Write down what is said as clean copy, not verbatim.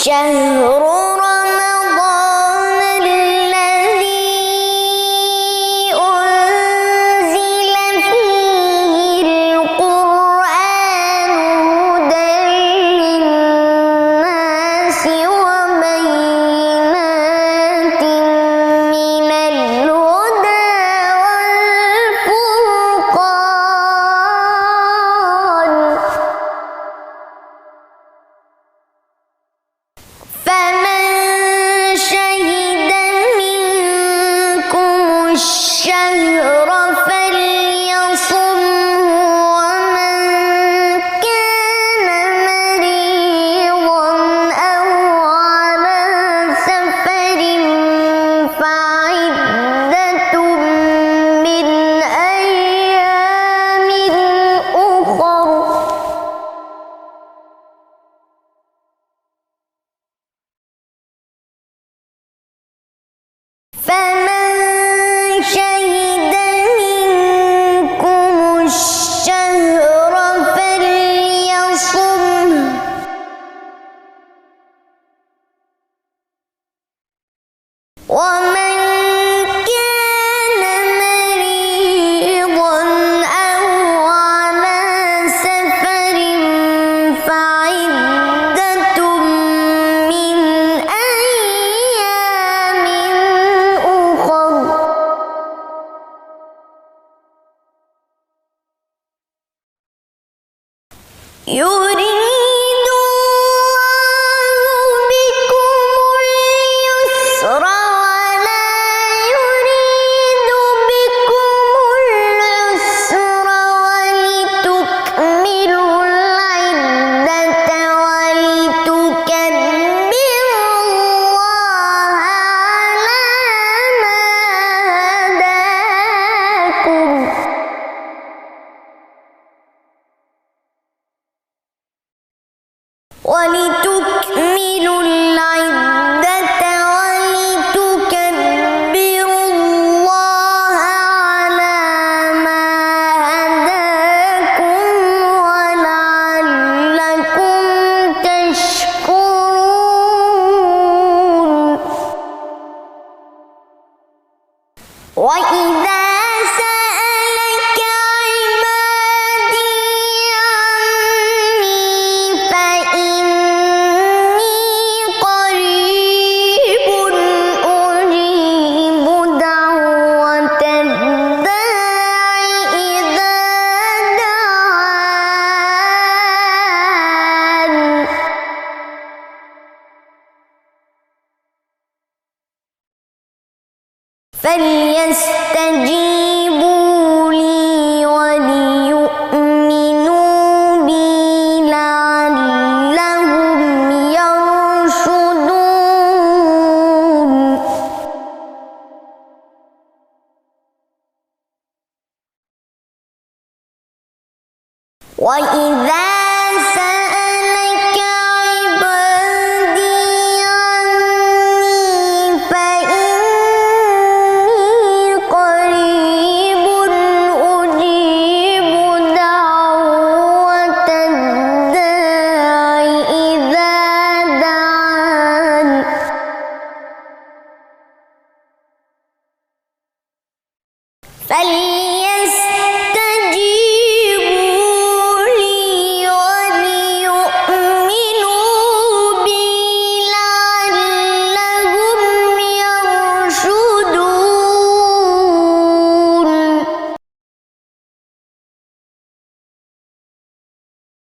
شهر رمضان الذي أنزل فيه القرآن هدى للناس وبينات من الهدى والفرقان فمن شهد منكم الشهر فليصمه ومن كان مريضا أو على سفر فعدة من أيام أخر فمن شهد منكم الشهر فليصمه ومن كان مريضا أو على سفر فعدة من أيام أخر يريد الله بكم اليسر ولا يريد بكم العسر ولتكملوا العدة ولتكبروا الله على ما هداكم ولتكملوا العدة ولتكبروا الله على ما هداكم ولعلكم تشكرون وإذا سألك عبادي عني فإني قريب أجيب دعوة الداع إذا دعان فليستجيبوا